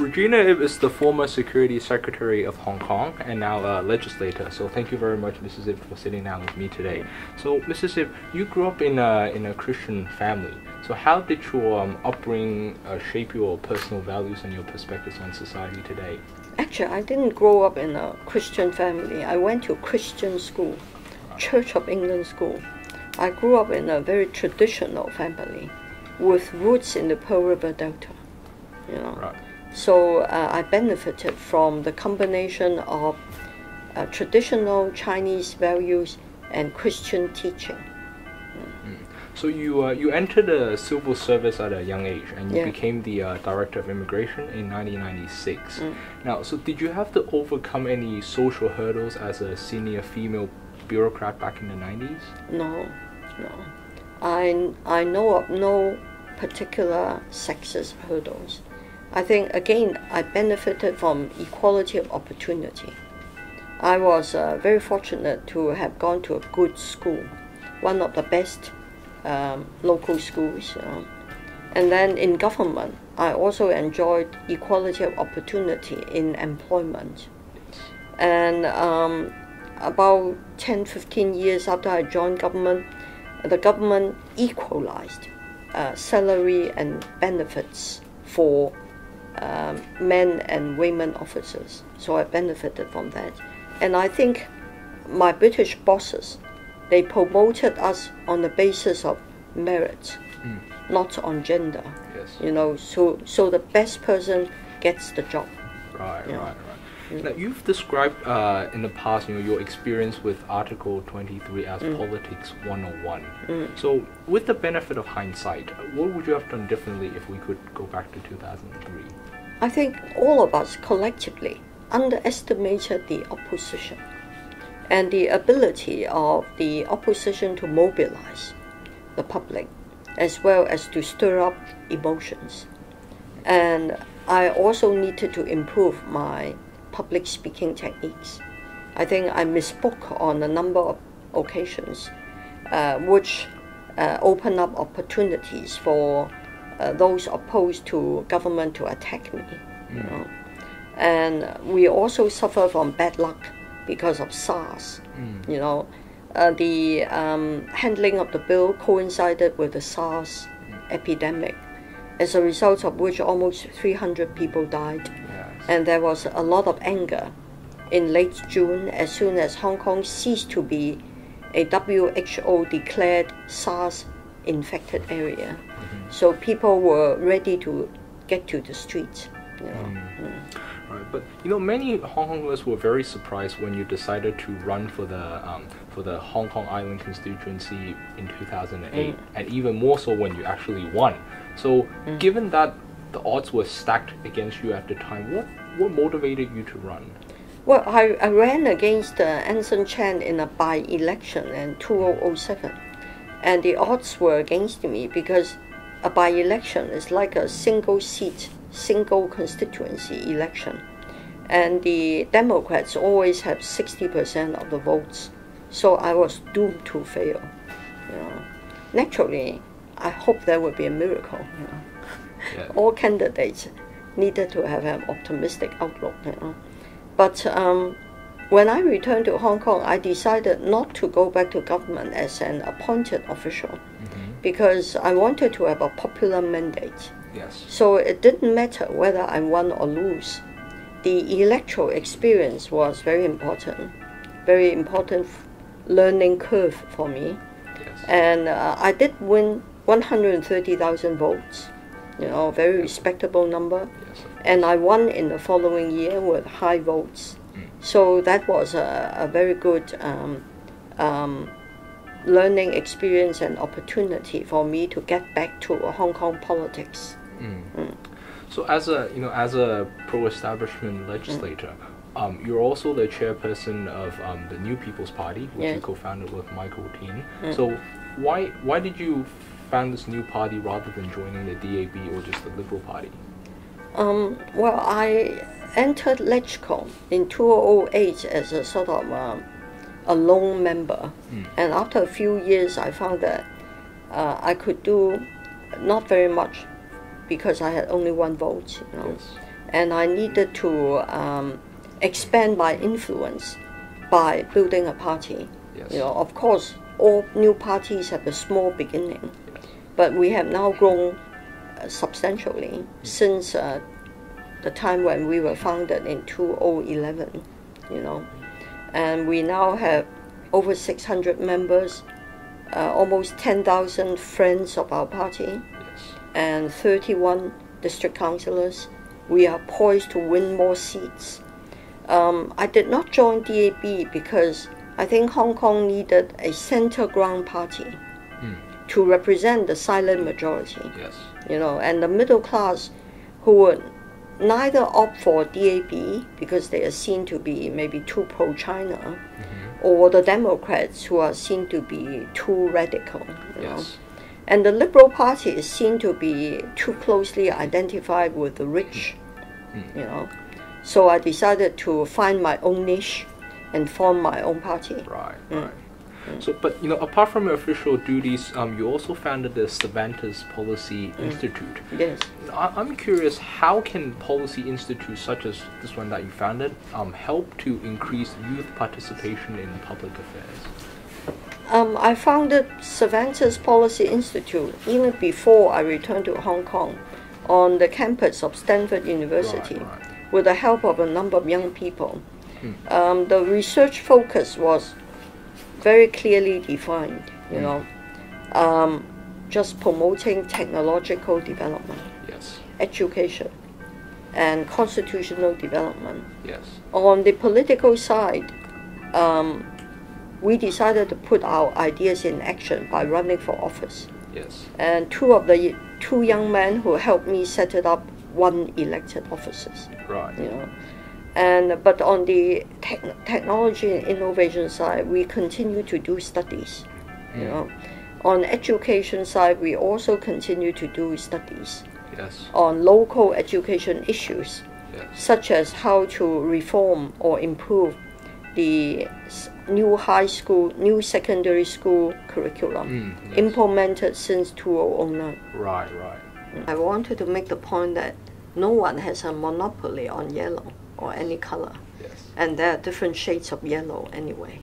Regina is the former Security Secretary of Hong Kong and now a legislator. So thank you very much, Mrs. Ip, for sitting down with me today. So, Mrs. Ip, you grew up in a Christian family. So how did your upbringing shape your personal values and your perspectives on society today? Actually, I didn't grow up in a Christian family. I went to Christian school, Church of England school. I grew up in a very traditional family with roots in the Pearl River Delta, you know. Right. So I benefited from the combination of traditional Chinese values and Christian teaching. So you entered the civil service at a young age, and you Yeah. became the Director of Immigration in 1996. Now, so did you have to overcome any social hurdles as a senior female bureaucrat back in the 90s? No. I know of no particular sexist hurdles. I think, again, I benefited from equality of opportunity. I was very fortunate to have gone to a good school, one of the best local schools. And then in government, I also enjoyed equality of opportunity in employment. And about 10-15 years after I joined government, the government equalized salary and benefits for men and women officers. So I benefited from that. And I think my British bosses, they promoted us on the basis of merit, not on gender. Yes. You know, so the best person gets the job. Right. Now, you've described in the past, your experience with Article 23 as Politics 101. So, with the benefit of hindsight, what would you have done differently if we could go back to 2003? I think all of us collectively underestimated the opposition and the ability of the opposition to mobilize the public as well as to stir up emotions. And I also needed to improve my public speaking techniques. I think I misspoke on a number of occasions, which opened up opportunities for those opposed to government to attack me. You know. And we also suffer from bad luck because of SARS. You know, the handling of the bill coincided with the SARS epidemic, as a result of which almost 300 people died. And there was a lot of anger in late June as soon as Hong Kong ceased to be a WHO declared SARS infected area. So people were ready to get to the streets. You know. Right, but many Hong Kongers were very surprised when you decided to run for the Hong Kong Island constituency in 2008, and even more so when you actually won. So, given that the odds were stacked against you at the time, what motivated you to run? Well, I ran against Anson Chan in a by-election in 2007, and the odds were against me because a by-election is like a single seat, single constituency election, and the Democrats always have 60% of the votes, so I was doomed to fail. Naturally, I hope there would be a miracle. All candidates needed to have an optimistic outlook. But when I returned to Hong Kong, I decided not to go back to government as an appointed official because I wanted to have a popular mandate. Yes. So it didn't matter whether I won or lose. The electoral experience was very important learning curve for me. Yes. And I did win 130,000 votes, very respectable number. Yes. And I won in the following year with high votes. So that was a very good learning experience and opportunity for me to get back to Hong Kong politics. So as a pro-establishment legislator, you're also the chairperson of the New People's Party, which you co-founded with Michael Tin. So why did you found this new party rather than joining the DAB or just the Liberal Party? Well, I entered LegCo in 2008 as a sort of a lone member, and after a few years I found that I could do not very much because I had only one vote, Yes. and I needed to expand my influence by building a party. Yes. You know, of course, all new parties have a small beginning, Yes. but we have now grown substantially since the time when we were founded in 2011. You know, and we now have over 600 members, almost 10,000 friends of our party, Yes. and 31 district councillors. We are poised to win more seats. I did not join DAB because I think Hong Kong needed a center ground party to represent the silent majority. Yes. You know, and the middle class who would neither opt for DAB because they are seen to be maybe too pro-China, or the Democrats who are seen to be too radical. You know? And the Liberal Party is seen to be too closely identified with the rich. You know, so I decided to find my own niche and form my own party. Right. Right. So, but you know, apart from your official duties, you also founded the Cervantes Policy Institute. Yes. I'm curious, how can policy institutes such as this one that you founded help to increase youth participation in public affairs? I founded Cervantes Policy Institute even before I returned to Hong Kong on the campus of Stanford University with the help of a number of young people. The research focus was very clearly defined, you know, just promoting technological development, Yes. education, and constitutional development. Yes. On the political side, we decided to put our ideas in action by running for office. Yes. And two young men who helped me set it up won elected offices. Right. You know, but on the technology and innovation side, we continue to do studies. You know, on education side, we also continue to do studies. Yes. On local education issues, Yes. such as how to reform or improve the new high school, new secondary school curriculum Yes. implemented since 2009. Right. Right. I wanted to make the point that no one has a monopoly on yellow or any color, Yes. and there are different shades of yellow anyway.